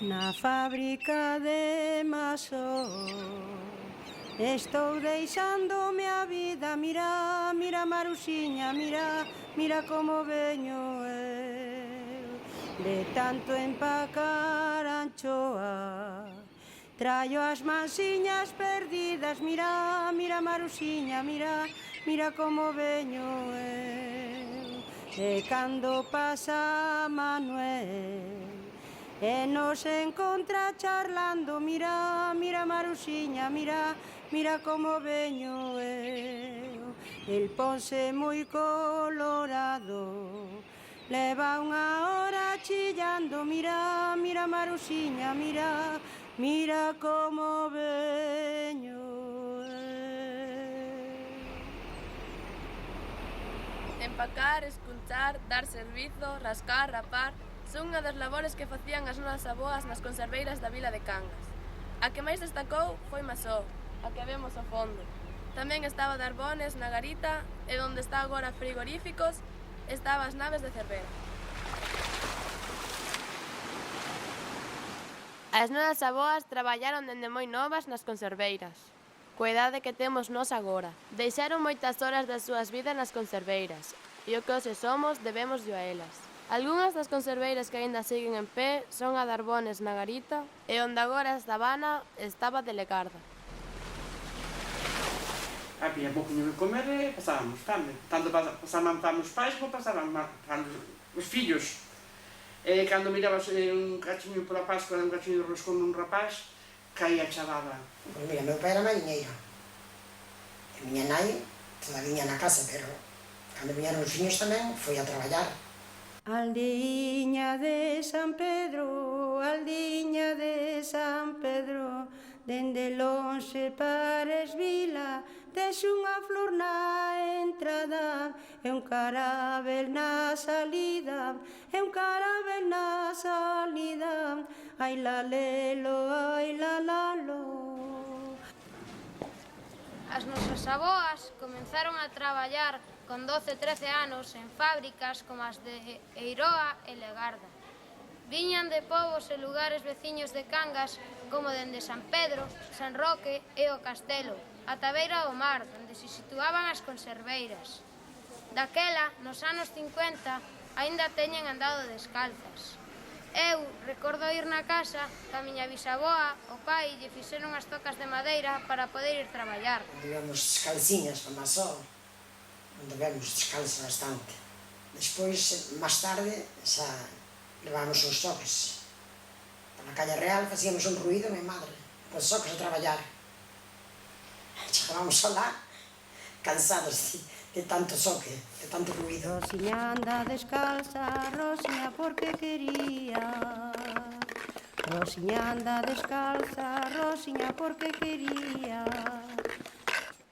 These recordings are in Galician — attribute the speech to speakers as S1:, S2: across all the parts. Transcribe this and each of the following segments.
S1: Na fábrica de Masó estou deixándome a vida. Mira, mira Maruxiña, mira, mira como veño eu. De tanto empacar anchoa traio as mansiñas perdidas. Mira, mira Maruxiña, mira, mira como veño eu. E cando pasa Manuel e nos encontra charlando, mira, mira Maruxiña, mira, mira como veño eu. El ponse moi colorado, leva unha hora chillando, mira, mira Maruxiña, mira, mira como veño eu.
S2: Empacar, escunchar, dar servizo, rascar, rapar son unha das labores que facían as nosas avoas nas conserveiras da vila de Cangas. A que máis destacou foi Masó, a que vemos ao fondo. Tamén estaba Darbones na garita e onde está agora frigoríficos estaba as naves de Cervera. As nosas avoas traballaron dende moi novas nas conserveiras. Coa idade que temos nós agora. Deixaron moitas horas das súas vidas nas conserveiras e o que hoxe somos debémoslle a elas. Algúnas das conserveiras que aínda seguen en pé son a Darbones na garita e onde agora a Sabana estaba de Legarda.
S3: Había pouquinho de comer e pasábamos fame. Tanto pasaban para os pais como pasaban para os fillos. E cando mirabas un cachiño pola Pascua, un cachiño de roscón dun rapaz, caía a chavada.
S4: Pois mira, meu pai era mariñeiro. E miña nai toda viña na casa, pero cando viñeron os fillos tamén foi a traballar.
S1: Aldiña de San Pedro, aldiña de San Pedro, dende lonxe pares vila, tes unha flor na entrada e un carabel na salida, e un carabel na salida. Ai la lelo, ai la lalo.
S5: As nosas avoas comenzaron a traballar con 12-13 anos en fábricas como as de Eiroa e Legarda. Viñan de povos e lugares veciños de Cangas como dende San Pedro, San Roque e o Castelo, ata a beira do mar, onde se situaban as conserveiras. Daquela, nos anos 50, aínda teñen andado descalzas. Eu recordo ir na casa ca miña bisaboa, o pai lle fixeron as tocas de madeira para poder ir traballar.
S4: Digamos, descalciñas para Masó, onde vemos descalza bastante. Despois, máis tarde, xa levábamos uns soques. Por na calle Real facíamos un ruído, mi madre, con soques a traballar. Chegábamos alá, cansados de tanto soque, de tanto ruído.
S1: Rosiña anda descalza, Rosiña porque quería. Rosiña anda descalza, Rosiña porque quería.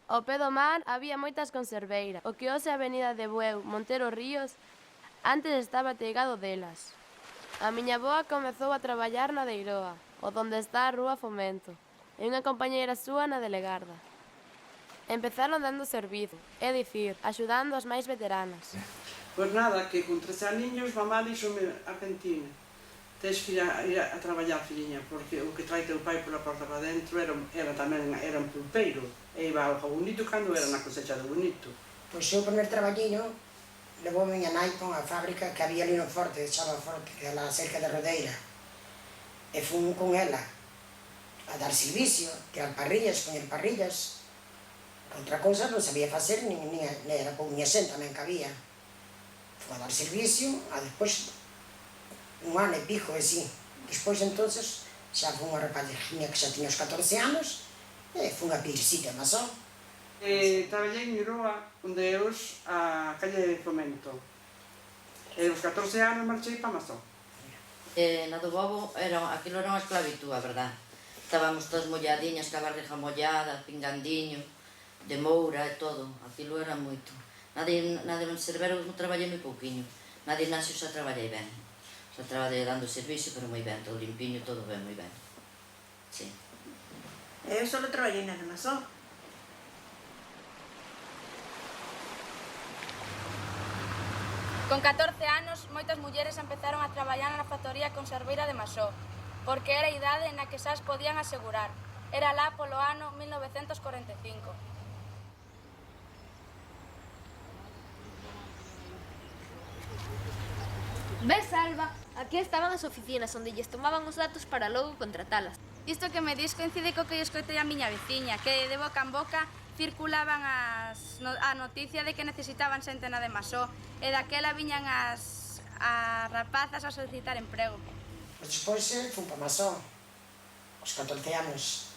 S2: Ao pé do mar había moitas conserveiras. O que hoxe a avenida de Bueu, Montero Ríos, antes estaba teigado delas. A miña avoa comezou a traballar na de Eiroa, o donde está a Rúa Fomento, e unha compañeira súa na de Legarda. Empezaron dando servizo, é dicir, axudando as máis veteranas.
S3: Pois nada, que con 3 aniños mamá díxome a cantina: tes que ir a traballar, filliña, porque o que trai teu pai pola porta para dentro era un pulpeiro, e iba ao bonito cando era na cosecha do bonito.
S4: Pois o primer traballiño levou miña nai con a fábrica que había ali no Forte, de Chava Forte, que era a cerca de Rodeira. E fun con ela a dar servicio, tirar parrillas, poñer parrillas. Outra cousa non sabía facer, nin era con miña xente tamén que había. Fui a dar servicio, a despois un ano e pico, e así. Despois, entonces, xa fui unha rapaziña que xa tiña os 14 anos, e fui a pedir sitio a Masó.
S3: Traballei en Eiroa, onde é hoxe a calle de Fomento. E aos 14 anos marchei para Masó.
S6: Na do Bobo, aquilo era unha esclavitud, a verdad. Estábamos todas molladiñas, ca barriga mollada, pingandiño, de moura e todo. Aquilo era moito. Nadie no servero traballei moi pouquiño. Nadie naxo xa traballei ben. Xa traballei dando servicio, pero moi ben, todo limpiño, todo ben, moi ben. Sí.
S7: Eu só traballei na de Masó.
S5: Con 14 anos, moitas mulleres empezaron a traballar na factoría conserveira de Masó.
S8: porque era a idade na que xa as podían asegurar. Era lá polo ano 1945.
S9: Ves, Alba? Aquí estaban as oficinas onde lles tomaban os datos para logo contratalas.
S8: Isto que me dis coincide co que escoitei a miña veciña, que de boca en boca circulaban a noticia de que necesitaban xente na de Masó, e daquela viñan as rapazas a solicitar emprego.
S4: Despois fun para Masó, aos 14 anos,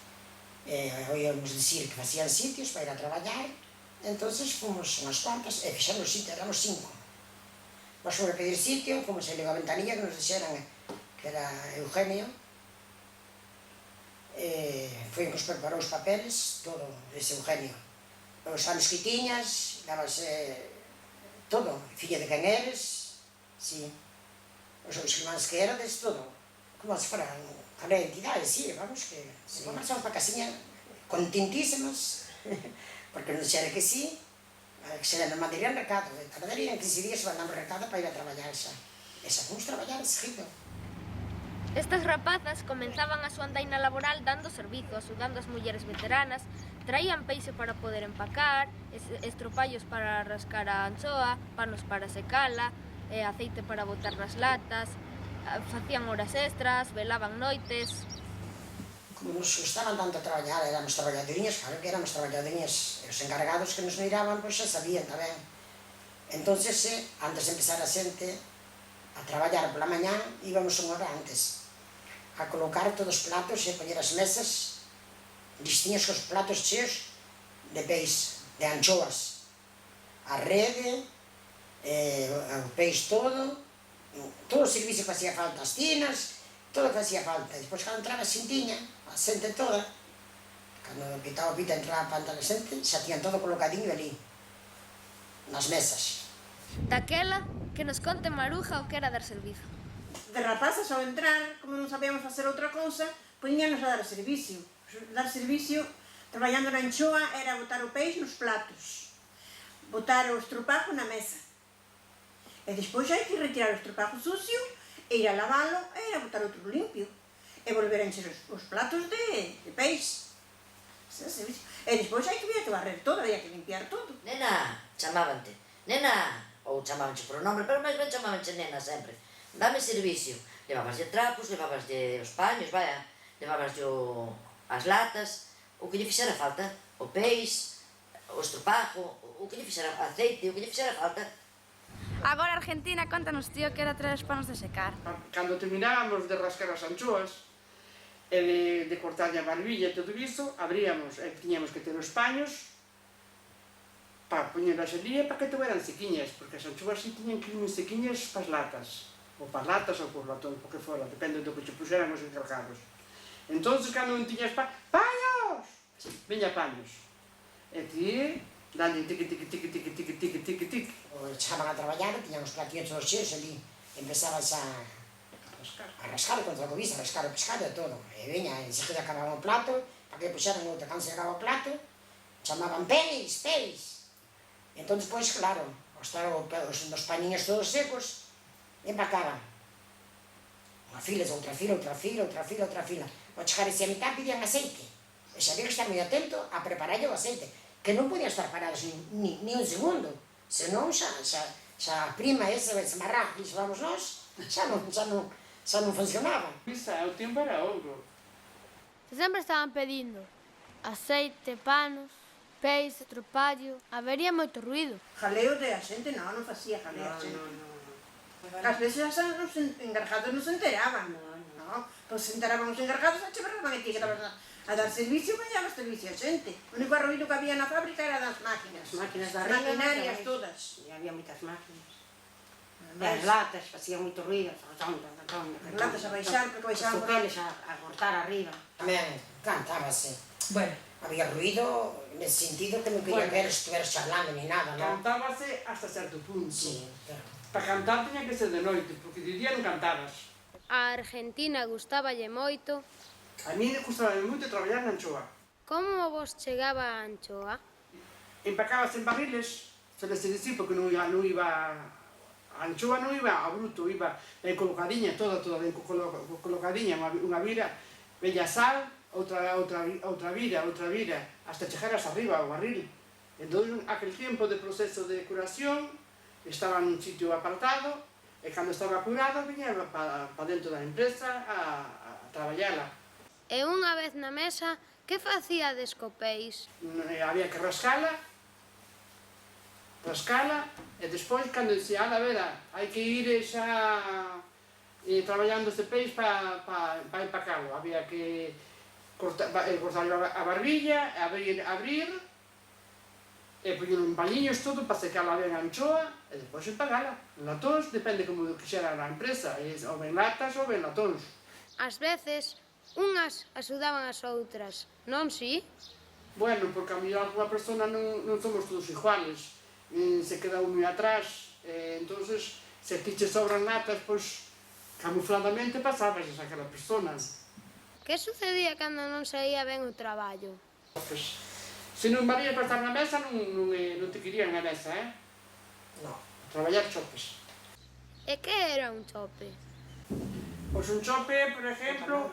S4: oíamos dicir que facían sitios para ir a traballar, entonces fomos unhas cuantas, e fixemos sitio, éramos 5. Nos fomos a pedir sitio, fomos a a ventanilla que nos dixeran que era Eugenio, foi que nos preparou os papeles, todo, ese Eugenio. Os anos que tiñas, dabas todo, filla de quen eres, sí, os irmáns que erades, todo, como se fuera a identidade, sí, vamos, que se marchamos para casiña contentísimas, porque nos dixera que sí, que se nos mandarían recado, tardarían 15 días mandando recado para ir a traballar xa. E xa fomos traballar seguido.
S9: Estas rapazas comenzaban a súa andaina laboral dando servizo, axudando as mulleres veteranas, traían peixe para poder empacar, estropallos para rascar a anchoa, panos para secala, aceite para botar nas latas, facían horas extras, velaban noites.
S4: Como nos gustaban tanto a traballar, éramos traballadoriñas, claro que éramos traballadoriñas, e os encargados que nos miraban, pois xa sabían tamén. Entonces, antes de empezar a xente a traballar pola mañá, íbamos unha hora antes a colocar todos os platos e poñer as mesas listiñas cos platos cheos de peixe, de anchoas, a rede, o peixe todo o servicio que facía falta, as tinas, todo o que facía falta. Despois, cando entraba a xentiña, a xente toda, cando pitaba o pita entraba a panta a xente, xa tiñan todo colocadinho ali, nas mesas.
S9: Daquela, que nos conte Maruja o que era dar servizo.
S7: De rapazas, ao entrar, como non sabíamos facer outra cousa, poñíanos a dar servicio. Dar servicio, traballando na anchoa, era botar o peixe nos platos, botar o estropajo na mesa. E despois hai que retirar o estropajo sucio, e ir a lavalo, e ir a botar outro limpio. E volver a encher os platos de peixe. E despois hai que vir a barrer todo, había que limpiar todo.
S6: Nena, chamábante. Nena, ou chamábanche por o nombre, pero máis ben chamábanche nena sempre. Dame servicio. Levabaslle trapos, levabaslle os paños, vaya, levabaslle as latas, o que lle fixera falta, o peixe, o estropajo, o que lle fixera aceite, o que lle fixera falta.
S8: Agora, Argentina, contanos, tío, que era traer os panos de secar.
S3: Cando terminábamos de rascar as anchoas e de cortar a barbilla e todo iso, abríamos e tiñamos que ter os paños para poñerlas ali e para que tuveran sequiñas, porque as anchoas si tiñan que ir moi sequiñas para as latas, ou para as latas ou para os latón, porque fora, depende do que che puxeran os encargados. Entón, cando non tiñas paños! Veña paños. E ti, dalle tiqui, tiqui, tiqui, tiqui, tiqui, tiqui, tiqui, tiqui.
S4: Chegaban a traballar, tiñan os platillos todos cheos ali, empezabas a rascar contra a cobisa, a rascar o pescado e todo. E veña, enseguida acababa o plato, para que puxeran outra, cando se acababa o plato, chamaban peix, peix. Entón, pois, claro, os pañinhos todos secos, empacaban. Unha fila, outra fila, outra fila, outra fila, outra fila. Ao chegar ese a mitad, pedían aceite. E xa había que estar moi atento a prepararlle o aceite, que non podían estar parados ni un segundo, senón xa a prima ese marrá que levamos nós, xa non funcionaba.
S3: O tempo era ouro.
S2: Sempre estaban pedindo aceite, panos, peixe, tropallo, habería moito ruido.
S7: Jaleo de a xente, non facía jaleo a xente. As veces os encargados non se enteraban. Pois se enteraban os encargados, a che berraban e ti que estabas a dar servicio, ganhabas servicio a xente. O único ruido que había na fábrica era das máquinas.
S1: As máquinas da
S7: as
S1: arriba,
S7: maquinarias todas.
S1: E había moitas máquinas. E as latas facían moito ruido. As
S7: latas a baixar, porque baixaban
S1: os papeles a cortar arriba.
S4: Tamén cantábase.
S1: Bueno.
S4: Había ruido nesse sentido que non querían ver se estuveras charlando ni nada, non?
S3: Cantábase hasta certo punto.
S4: Sí, claro.
S3: Para cantar tiña que ser de noite, porque de día non cantabas.
S5: A Argentina gustáballe moito.
S3: A mí gustaba moito traballar na anchoa.
S5: Como vos chegaba a anchoa?
S3: Empacabas en barriles, se les dicir, porque non iba a a anchoa non iba a bruto, iba ben colocadiña, toda ben colocadiña, unha vira, bella sal, outra vira, hasta chegaras arriba ao barril. Entón, aquel tempo de proceso de curación, estaba nun sitio apartado, e cando estaba curado, viña para dentro da empresa a traballala.
S5: E unha vez na mesa, que facíades co peix?
S3: Había que rascala, e despois, cando dicía, a vera, hai que ir xa traballando este peix para empacalo. Había que cortar a barbilla, abrir, e poñelo en pañiños todo para secala ben a anchoa, e despois empacala. Latóns, depende como quixera a empresa, ou ben latas ou ben latóns.
S5: Ás veces, unhas axudaban as outras, non si?
S3: Bueno, porque a mellor alguna persona non somos todos iguales, se queda un moi atrás, entonces, se ti che sobran latas, pois, camufladamente pasabas a aquela persona.
S5: Que sucedía cando non saía ben o traballo?
S3: Pois, se non valías para estar na mesa, non te querían na mesa,
S4: No.
S3: Traballar chopes.
S5: E que era un chope?
S3: Pois un chope, por exemplo,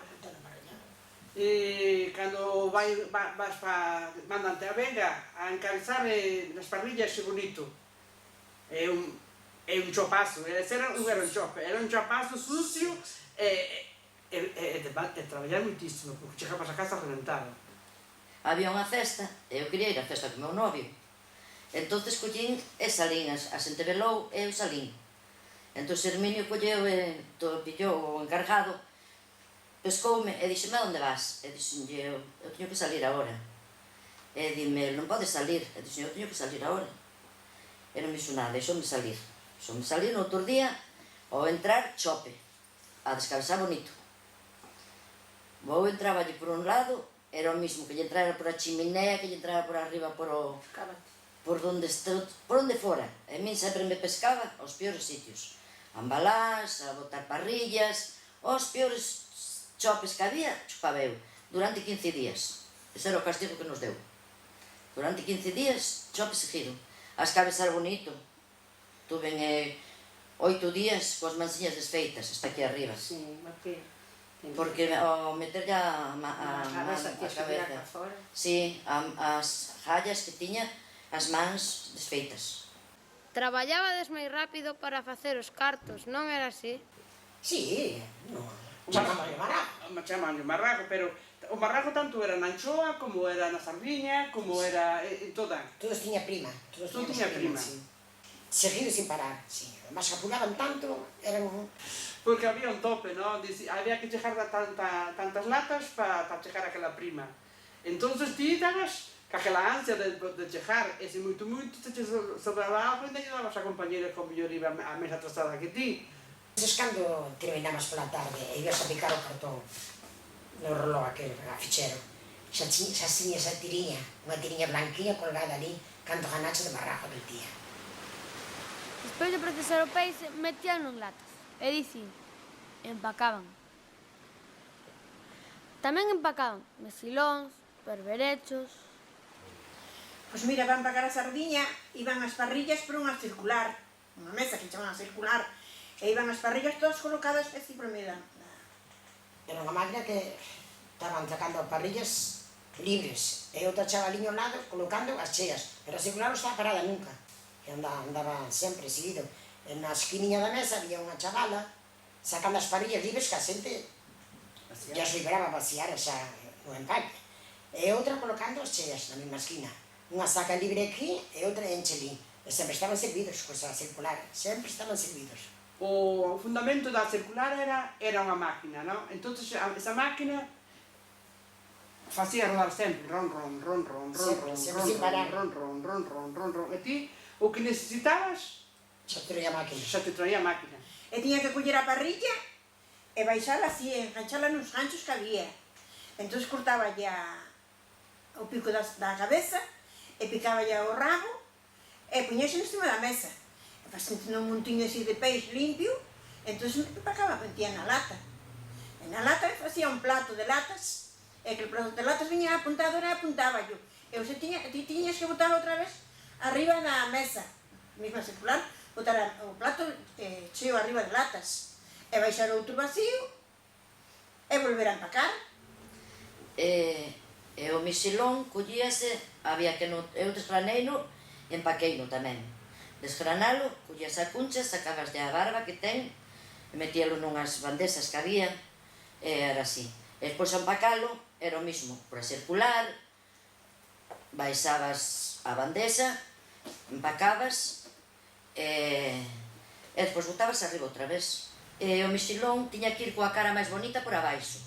S3: cando vas para mandante a venga a encabezar nas parrillas xe bonito. É un chopazo, era un chope, era un chopazo sucio e traballar muitísimo, porque chegabas a casa reventado.
S6: Había unha cesta, e eu quería ir á cesta co meu novio. Entón, collín e salín, a xente velou e eu salín. Entón, Herminio colleu e pillou o encargado, pescoume e dixeme, onde vas? E dixenlle, eu teño que salir agora. E dime, non podes salir. E dixenlle, eu teño que salir agora. E non me dixo nada, deixoume salir. Deixoume salir no outro día, ao entrar, chope, a descansar bonito. Vou entraballe por un lado, era o mismo que lle entrara por a chiminea, que lle entrara por arriba por onde fora. E min sempre me pescaba aos piores sitios. A embalás, a botar parrillas, os piores chopes que había, chupaba eu, durante 15 días. Ese era o castigo que nos deu. Durante 15 días, chope seguido. As cabezar bonito. Tuve 8 días coas mansiñas desfeitas, hasta aquí arriba. Porque ao meterlle a cabeza, sí, as jallas que tiña, as mans desfeitas.
S5: Traballabades moi rápido para facer os cartos, non era así?
S4: Sí, no. Chamámoslle marrajo.
S3: Chamámoslle marrajo, pero o marrajo tanto era na anchoa, como era na sardiña, como era en toda.
S4: Todos tiña prima.
S3: Todo tiña prima.
S4: Sí. Seguido sin parar, sí. Mas apuraban tanto, eran...
S3: Porque había un tope, ¿no? Había que chejar tantas latas para chejar aquela prima. Entonces ti dabas aquela ansia de chejar, e se moito te sobraba algo, ainda lle dabas a compañera que o mellor iba a mesa atrasada que ti.
S4: Entonces, cando terminamos pola tarde e ibas a picar o cartón no reloj aquel, a fichero, xa tiña esa tiriña, unha tiriña blanquinha colgada ali, canto ganache de marrajo del día.
S8: Despois de procesar o peixe, metían en latas. É dicir, empacaban. Tamén empacaban mexilóns, berberechos...
S7: Pois mira, van pagar a sardiña, iban as parrillas por unha circular, unha mesa que chaman a circular, e iban as parrillas todas colocadas así por medio.
S4: Era unha máquina que estaban sacando parrillas libres, e outra chavaliña ao lado colocando as cheas, pero a circular non estaba parada nunca, que andaba sempre seguido. Na esquiniña da mesa había unha chavala sacando as parrillas libres que a xente ya se liberaba a vaciar xa no empaque. E outra colocando as cheas na mesma esquina. Unha saca libre aquí e outra enche ali. E sempre estaban servidos, cosa circular, sempre estaban servidos.
S3: O fundamento da circular era unha máquina, non? Entón, esa máquina facía rodar sempre, ron, ron, ron, ron, ron, ron, ron, ron, ron, ron, ron, ron, ron, e ti, o que necesitabas,
S4: xa te traía a máquina.
S3: Xa te traía a máquina.
S7: E tiña que coller a parrilla e baixala así, enganchala nos ganchos que había. Entón cortaba ya o pico da cabeza e picaba ya o rabo e puñese encima da mesa. E facendo un montiño así de peixe limpio, entón empacaba, metía na lata. E na lata facía un plato de latas, e que o plato de latas viña apuntado e apuntaba yo. E ti tiñas que botar outra vez arriba na mesa, mesma circular, botar o plato e cheo arriba de latas. E baixar outro vacío e volver a empacar.
S6: E o mixilón collíase, había que eu desgraneino e empaqueino tamén. Desgranalo, collías a cuncha, sacabas a barba que ten e metíalo nunhas bandesas que había e era así. E despois a empacalo era o mismo, por a circular, baixabas a bandesa, empacabas e despois botabas arriba outra vez. E o mixilón tiña que ir coa cara máis bonita por abaixo,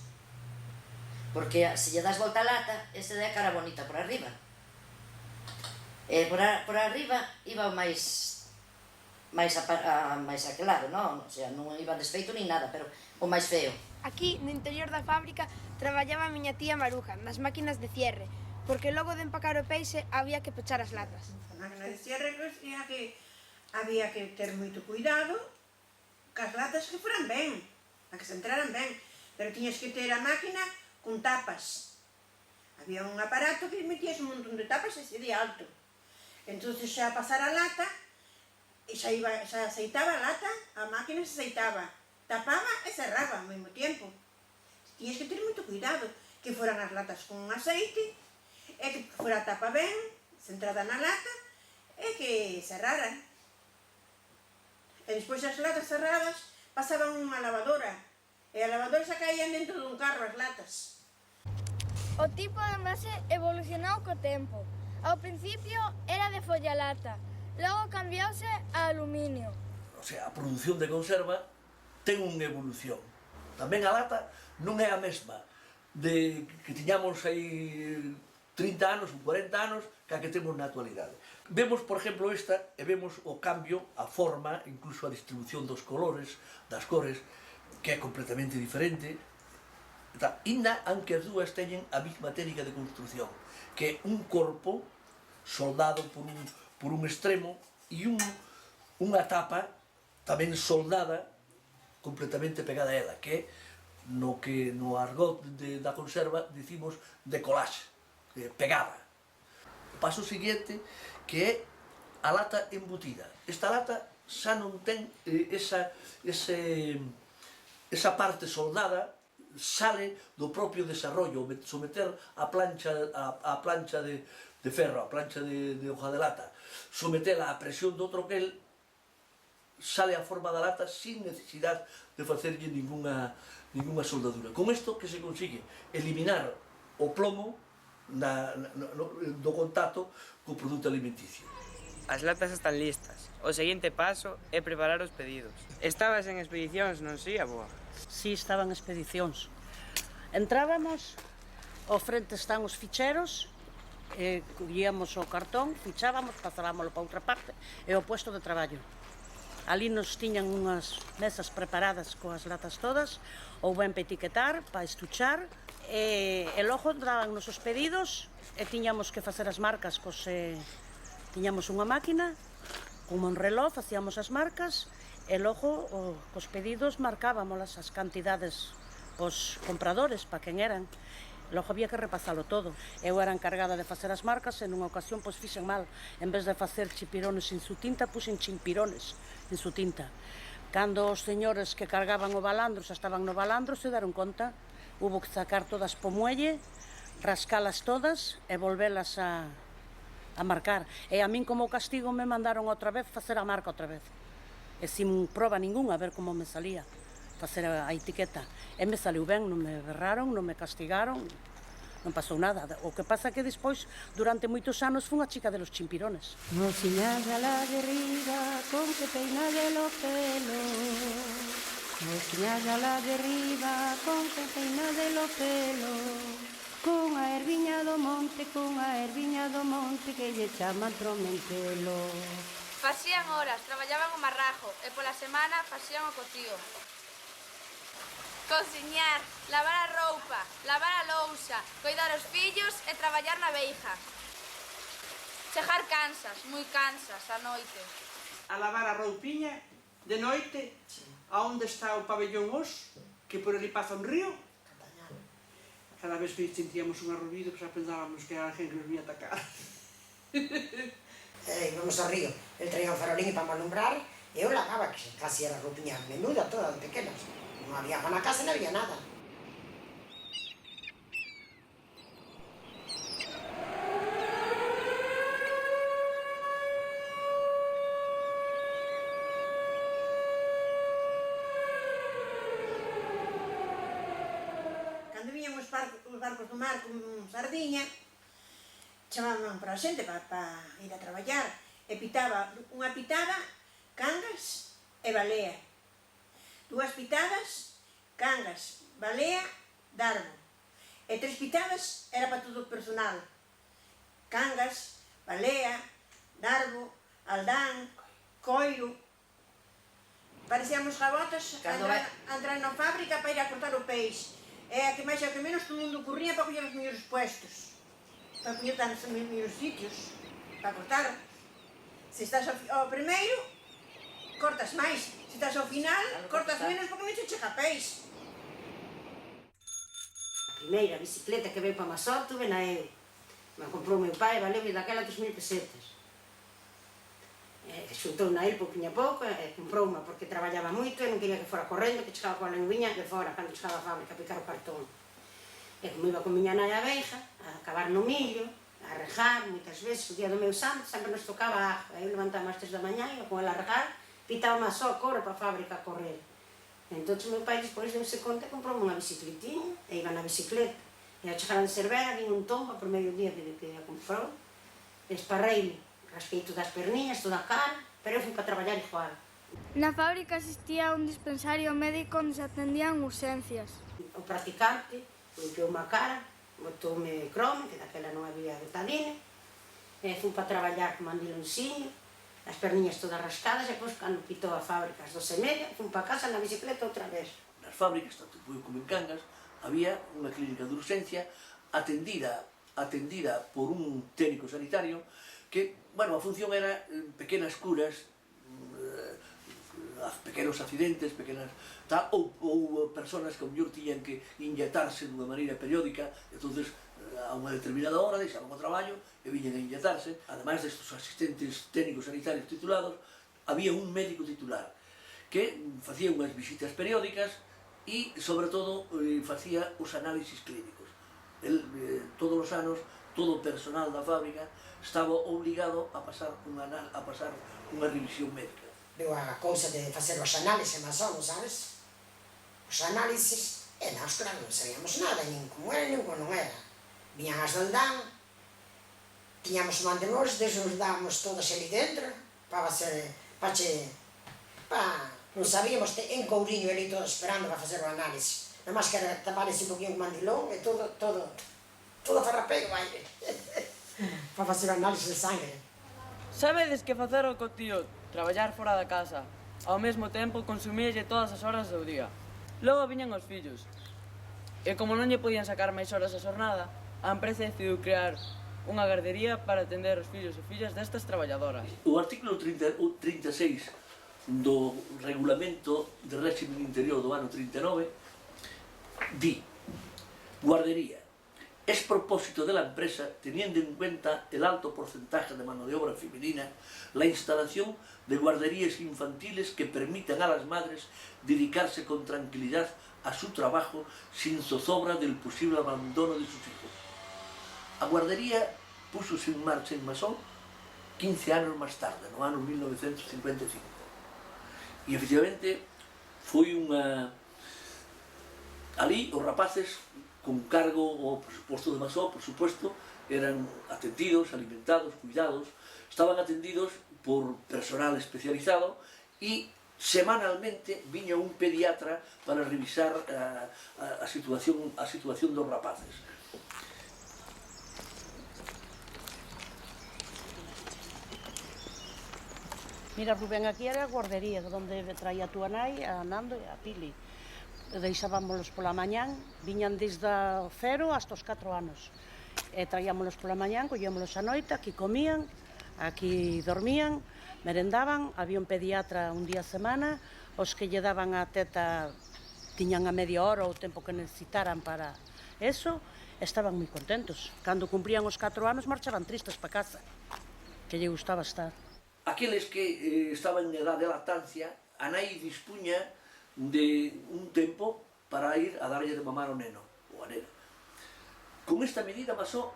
S6: porque se lle das volta a lata, ese é a cara bonita por arriba. E por arriba iba o máis aclaro, non? O sea, non iba desfeito nin nada, pero o máis feo.
S8: Aquí, no interior da fábrica, traballaba a miña tía Maruja, nas máquinas de cierre, porque logo de empacar o peixe había que pechar as latas.
S7: A máquina de cierre había que ter moito cuidado cas latas que fueran ben, a que se entraran ben, pero tiñas que ter a máquina con tapas. Había un aparato que metías un montón de tapas e se de alto. Entón xa a pasar a lata, e xa aceitaba a lata, a máquina se aceitaba, tapaba e cerraba ao mesmo tempo. Tiñas que ter moito cuidado, que foran as latas con aceite, e que fora a tapa ben, centrada na lata, e que cerrara. E despois as latas cerradas pasaban unha lavadora, e a lavadora xa caían dentro dun carro as latas.
S5: O tipo de envase evolucionou co tempo. Ao principio era de follalata, logo cambiouse a aluminio.
S10: O sea, a produción de conserva ten unha evolución. Tamén a lata non é a mesma de que tiñamos aí 30 anos ou 40 anos que a que temos na actualidade. Vemos, por exemplo, esta e vemos o cambio, a forma, incluso a distribución dos colores, das cores, que é completamente diferente. Inda, aunque as dúas teñen a mesma técnica de construcción, que é un corpo soldado por un extremo e unha tapa tamén soldada completamente pegada a ela, que no argot da conserva dicimos decolaxe, pegada. O paso seguinte que é a lata embutida. Esta lata xa non ten esa parte soldada, sale do propio desarrollo, someter a plancha de ferro, a plancha de hoja de lata, sometela a presión do troquel, sale a forma da lata sin necesidade de facerlle ninguna soldadura. Con isto que se consigue eliminar o plomo do contacto co produto alimenticio.
S11: As latas están listas. O seguinte paso é preparar os pedidos. Estabas en expedicións, non si, aboa?
S12: Si, estaba en expedicións. Entrábamos, ao frente están os ficheros, collíamos o cartón, fichábamos, pasábamoslo para outra parte, e o puesto de traballo. Ali nos tiñan unhas mesas preparadas coas latas todas, ou ben para etiquetar, para estuchar, e logo daban-nos os pedidos e tiñamos que facer as marcas, tiñamos unha máquina, como un reloj, facíamos as marcas, e logo os pedidos marcábamolas as cantidades os compradores, para quen eran. Logo había que repasalo todo. Eu era encargada de facer as marcas e nunha ocasión fixen mal. En vez de facer chipirones en su tinta, puxen chimpirones en su tinta. Cando os señores que cargaban o balandro xa estaban no balandro, se deron conta, hubo que sacar todas po muelle, rascalas todas e volvelas a marcar. E a min como castigo me mandaron outra vez facer a marca outra vez. E sin proba ninguna, a ver como me salía facer a etiqueta. E me saliu ben, non me berraron, non me castigaron, non pasou nada. O que pasa é que despois, durante moitos anos, fui unha chica de los chimpirones.
S1: Mociñada la guerrida, con que peina de los pelos. Mociñada la guerrida, con que peina de los pelos. Con a erviña do monte, que lle chaman tromentelo.
S8: Facían horas, traballaban o marrajo e pola semana facían o cocío. Cociñar, lavar a roupa, lavar a lousa, coidar os fillos e traballar na beija. Chegar cansas, moi cansas, a noite.
S3: A lavar a roupiña de noite, a onde está o pabellón Os, que por ali pasa un río. Cada vez que sentíamos un arrubido, xa pensábamos que era alguén que nos vinha atacar.
S4: Íbamos ao río, el traía un farolín para alumbrar, Eu lavaba, que casi era roupiña menuda, toda de pequenas. Non había agua na casa, non había nada.
S7: Cando viñan os barcos do mar con sardiña, chamaban para a xente para ir a traballar, e unha pitaba Cangas e Balea. 2 pitadas, Cangas, Balea, Darbo. E 3 pitadas era para todo o personal. Cangas, Balea, Darbo, Aldán, Coiro. Parecíamos gabotas a entrar na fábrica para ir a cortar o peixe. E a que máis e a que menos todo mundo corría para coller os mellores puestos. Para coller tantos mellores sitios, para cortar. Se estás ao primeiro, cortas máis. Se estás ao final, cortas menos porque non che chega peixe.
S1: A primeira bicicleta que veio para Masó tuve na eu. Me comprou meu pai, valeu daquela 3.000 pesetas. Xuntou na el pouquinho a pouco, comprou unha porque traballaba moito e non quería que fora correndo, que chegaba coa lengüiña de fora, cando chegaba a fábrica a picar o cartón. E como iba con miña nai a Beija, a cavar no millo, a regar, moitas veces, o día do meu santo, sempre nos tocaba a agua. Eu levantaba as 3 da mañá, e con ela a regar, pitaba má só, corre para a fábrica a correr. Entón, meu pai, despois deuse conta, comprou unha bicicletinha, e iba na bicicleta. E ao chegar a Cervera, vin un tombo, por medio día que a comprou, esparreime, rasquei todas as perniñas, toda a cara, pero eu fui para traballar igual.
S5: Na fábrica existía un dispensario médico onde se atendían urxencias.
S1: O practicante, limpioume a cara, botoume crome, que daquela non había betadine, e fui para traballar con mandilonciño, as perniñas todas rascadas, e depois, cando pitou a fábrica ás 12:30, fui para casa na bicicleta outra vez.
S10: Nas fábricas, tanto en Bueu como en Cangas, había unha clínica de urxencia atendida por un técnico sanitario que, bueno, a función era pequenas curas, pequenos accidentes, ou personas que ao mellor tiñan que inyectarse dunha maneira periódica, entonces a unha determinada hora deixaban o traballo e viñen a inyectarse. Ademais destes asistentes técnicos sanitarios titulados, había un médico titular que facía unhas visitas periódicas e, sobre todo, facía os análisis clínicos. El, todos os anos, todo o personal da fábrica estaba obligado a pasar unha revisión médica.
S4: Veo a cousa de facer os análises máis ou, sabes? Os análisis, e nós, claro, non sabíamos nada, nin como era, nin como non era. Viñan as do Aldán, tiñamos un mantenores, nos dábamos todas ali dentro, non sabíamos, en couriño ali todos esperando para facer o análisis. Nada máis que era taparse un poquinho con mandilón e todo farrapeiro vai. Para facer o análisis de sangue.
S13: Sabedes que facer o cotío, traballar fora da casa, ao mesmo tempo consumíalle todas as horas do día. Logo viñan os fillos. E como non lle podían sacar máis horas a xornada, a empresa decidiu crear unha gardería para atender os fillos e fillas destas traballadoras.
S10: O artículo 36 do Regulamento de Réxime Interior do ano 39 di: guardería. Es propósito de la empresa, teniendo en cuenta el alto porcentaje de mano de obra femenina, la instalación de guarderías infantiles que permitan a las madres dedicarse con tranquilidad a su trabajo sin zozobra del posible abandono de sus hijos. A guardería púsose en marcha en Masó 15 anos máis tarde, no ano 1955. E, efectivamente, foi unha... Ali, os rapaces, con cargo ao presuposto de Masó, por supuesto, eran atendidos, alimentados, cuidados, estaban atendidos por personal especializado e semanalmente viña un pediatra para revisar a situación dos rapaces.
S12: Mira, Rubén, aquí era a guardería onde traía a túa nai, a Nando e a Pili. Deixábamos pola mañán, viñan desde o 0 hasta os 4 anos. E traíamolos pola mañán, collíamolos a noite, aquí comían, aquí dormían, merendaban, había un pediatra un día a semana, os que lle daban a teta tiñan a media hora o tempo que necesitaran para eso, estaban moi contentos. Cando cumprían os 4 anos marchaban tristes para casa, que lle gustaba estar.
S10: aqueles que estaban en edad de lactancia, a nai dispuña de un tempo para ir a darlle de mamar ao neno, ou a nena. Con esta medida pasou,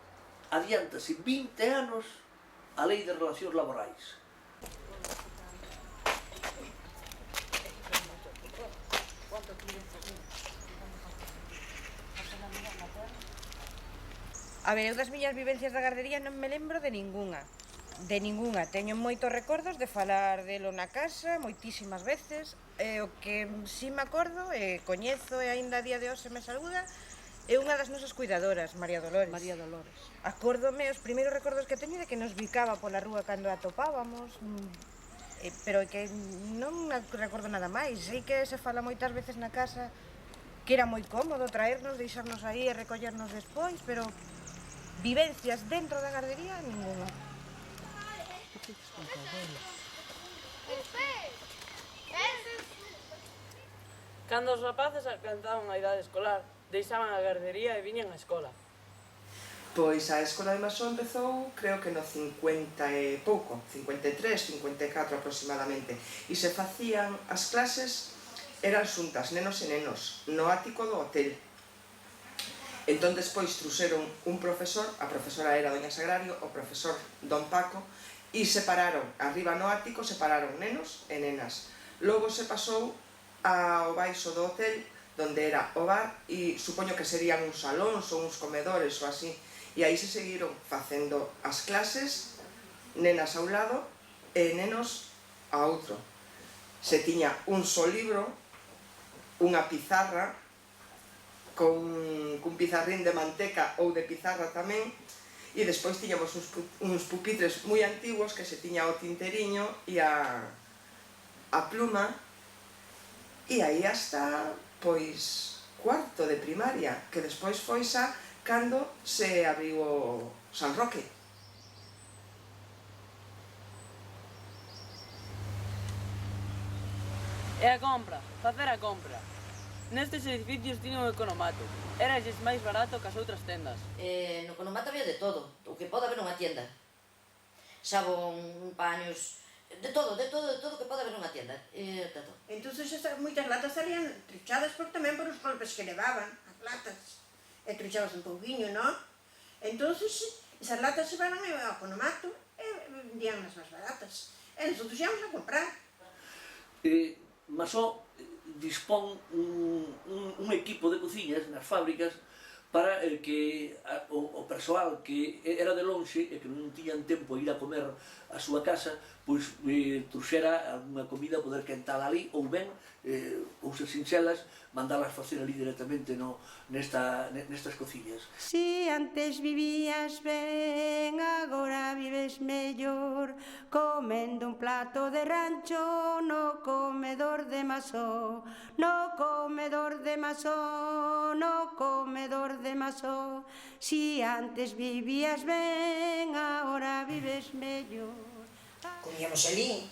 S10: adiántase 20 anos a Lei de Relacións Laborais.
S14: A ver, eu das miñas vivencias da gardería non me lembro de ningunha. De ningunha. Teño moitos recordos de falar delo na casa, moitísimas veces. O que si me acordo, e coñezo e aínda a día de hoxe me saluda, é unha das nosas cuidadoras, María Dolores.
S12: María Dolores.
S14: Acórdome, os primeiros recordos que teño de que nos bicaba pola rúa cando a topábamos, pero que non recordo nada máis. Sei que se fala moitas veces na casa que era moi cómodo traernos, deixarnos aí e recollernos despois, pero vivencias dentro da gardería, ninguna.
S13: Cando os rapaces alcanzaban a idade escolar, deixaban a gardería e viñan á escola.
S15: Pois a escola de Masó empezou, creo que no 50 e pouco, 53, 54 aproximadamente, e se facían as clases, eran xuntas, nenos e nenos, no ático do hotel. Entón, despois, truxeron un profesor, a profesora era Doña Sagrario, o profesor Don Paco, e separaron, arriba no ático, separaron nenos e nenas. Logo se pasou ao baixo do hotel, donde era o bar, e supoño que serían uns salóns ou uns comedores ou así, e aí se seguiron facendo as clases, nenas a un lado e nenos a outro. Se tiña un só libro, unha pizarra, cun pizarrín de manteca ou de pizarra tamén, e despois tiñamos uns pupitres moi antigos que se tiña o tinteriño e a pluma, e aí hasta, pois, cuarto de primaria, que despois foi xa cando se abriu o San Roque.
S13: E a compra, facer a compra. Nestes edificios tiña un economato. Era máis barato que as outras tendas.
S6: No economato había de todo, o que pode haber nunha tienda. Xabón, paños, de todo que pode haber nunha tienda.
S7: Entón, moitas latas salían truchadas tamén por os golpes que levaban, as latas. E truchabas un pouquinho, non? Entón, esas latas se van ao economato e vendían as máis baratas. E nosotros íamos a comprar.
S10: Masó dispón un equipo de cociñas nas fábricas para que o persoal que era de lonxe e que non tiñan tempo a ir a comer a súa casa, pois truxera alguna comida a poder quentala ali, ou ben, cousas sinxelas, mandalas facer ali directamente nestas cociñas.
S1: Si antes vivías ben, agora vives mellor, comendo un plato de rancho no comedor de Masó, no comedor de Masó, no comedor de Masó. Si antes vivías ben, agora vives mellor.
S4: Comíamos alí,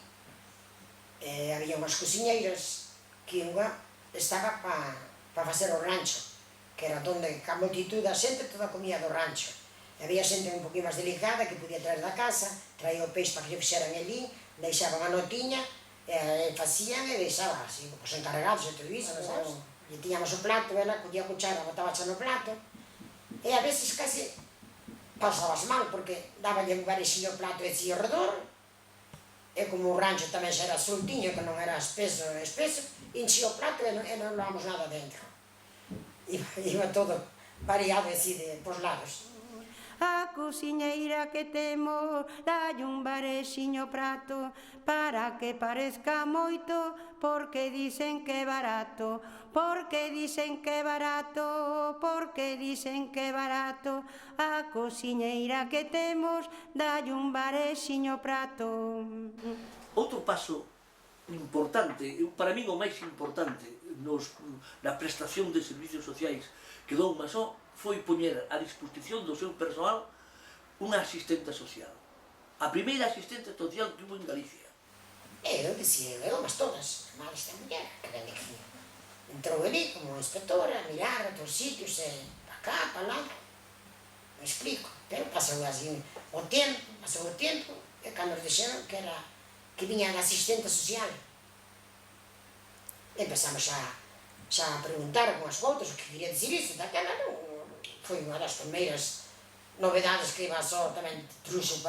S4: había unhas cociñeiras que unha estaba para facer o rancho, que era onde a multitud da xente toda comía do rancho. E había xente un poquinho máis delicada que podía traer da casa, traía o peixe para que lle fixeran ali, deixaban a notiña, e facían e deixaban así, os encarregados e todo iso, sabes? E tiñamos o plato, ela collía a cuchara, botaba xa no plato, e a veces casi pasabas mal, porque daballe un varexiño o plato e dicía o redor, e como o rancho tamén xa era soltiño, que non era espeso, enchía o plato e non levamos nada dentro. Iba todo variado así pos lados.
S1: A cociñeira que temos dalle un varexiño prato para que parezca moito, porque dicen que é barato, porque dicen que é barato, porque dicen que é barato. A cociñeira que temos dalle un varexiño prato.
S10: Outro paso importante, para min o máis importante na prestación de servicios sociais que dou Masó foi poñer a disposición do seu persoal unha asistenta social. A primeira asistente social que hubo en Galicia.
S4: Eu dicía, mas todas, mal esta muller, que ven aquí. Entrou ali como inspectora, a mirar a todos os sitios, para cá, para lá. Me explico, pero pasou así o tempo, e cando nos dixeron que era que viña da asistente social. Empezamos xa a preguntar con as voltas o que quería dicir iso, daquela non foi unha das primeiras novedades que iba só tamén truxo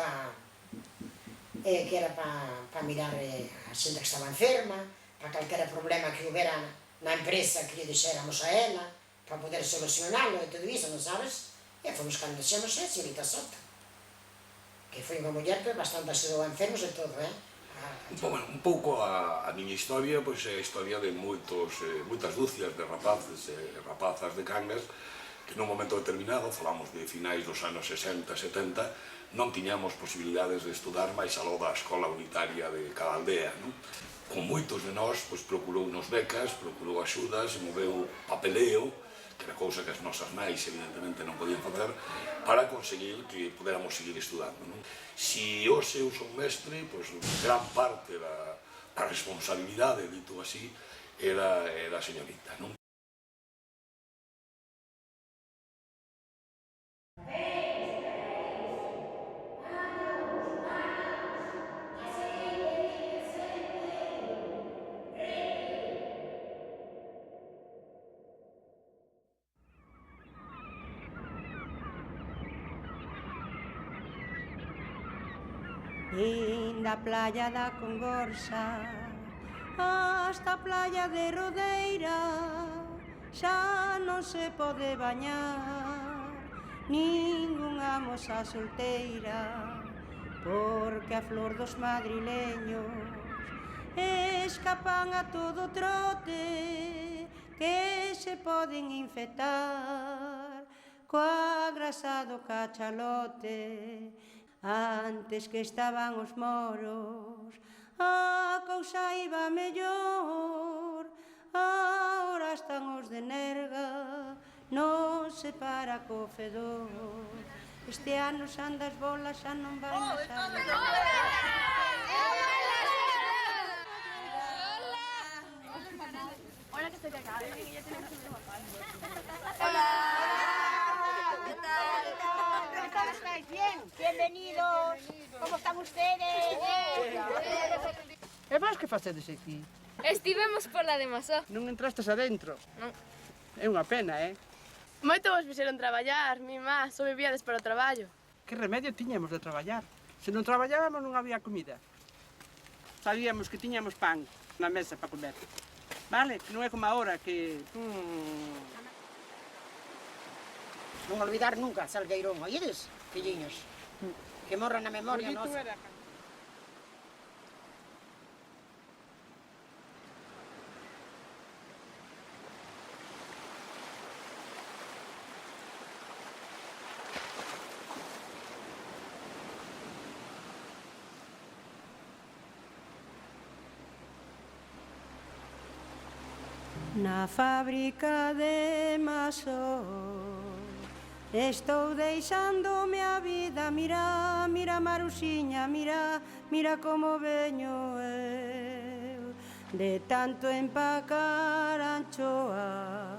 S4: que era para mirar a xente que estaba enferma, para calquera problema que houbera na empresa que lle dixéramos a ela, para poder solucionalo e todo iso, non sabes? E fomos cando dixemos a señorita Sota, que foi unha muller que bastante axudou a enfermos e todo,
S16: Un pouco a miña historia, pois é a historia de moitas dúcias de rapaces e rapazas de Cangas que nun momento determinado, falamos de finais dos anos 60, 70, non tiñamos posibilidades de estudar máis aló da escola unitaria de cada aldea, non? Con moitos de nós, pois procurou nos becas, procurou axudas, moveu papeleo, que era cousa que as nosas nais evidentemente non podían facer, para conseguir que puderamos seguir estudando, non? Si hoxe eu son mestre, pois gran parte da responsabilidade, dito así, era a señorita, non?
S1: Da playa da Congorxa hasta a playa de Rodeira xa non se pode bañar ningunha moza solteira, porque a flor dos madrileños escapan a todo trote, que se poden infectar coa grasa do cachalote. Antes que estaban os moros, a cousa iba mellor, agora están os de Nerga, non se para co fedor. Este ano xa das bolas, xa non van a saber.
S8: Hola, que estoy acá.
S17: Hola. ¿Qué tal? ¿Cómo estáis? Bien. Bienvenidos. ¿Cómo están ustedes?
S3: E vos que facedes aquí?
S2: Estivemos pola de Masó.
S3: Non entrastes adentro?
S2: Non.
S3: É unha pena,
S2: Moito vos fixeron traballar, mi má, só vivíades para o traballo.
S3: Que remedio tiñamos de traballar? Se non traballábamos non había comida. Sabíamos que tiñamos pan na mesa para comer. Vale? Que non é como agora que...
S4: Non olvidar nunca Salgueirón, oídes, filliños? Que morra na memoria nosa.
S1: Na fábrica de Masó estou deixándome a vida, mira, mira Maruxiña, mira, mira como veño eu. De tanto empacar anchoa,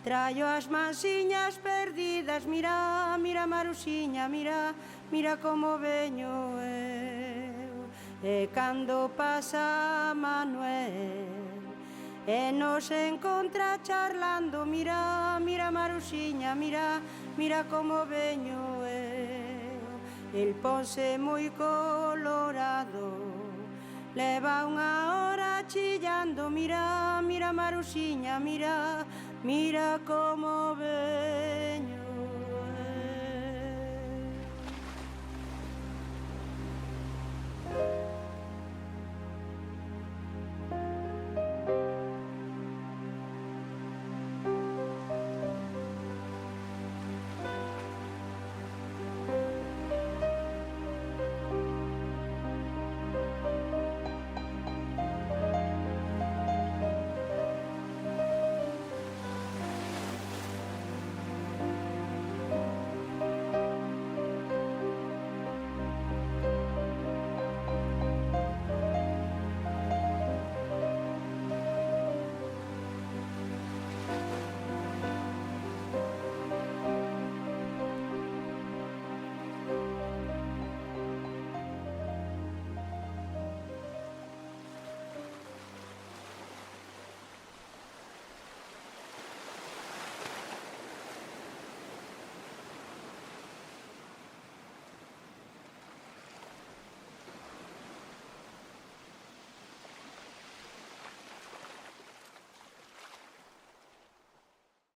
S1: traio as mansiñas perdidas, mira, mira Maruxiña, mira, mira como veño eu. E cando pasa Manuel e nos encontra charlando, mira, mira Maruxiña, mira, mira como veño eu. El ponse moi colorado, leva unha hora chillando, mira, mira Maruxiña, mira, mira como veño eu.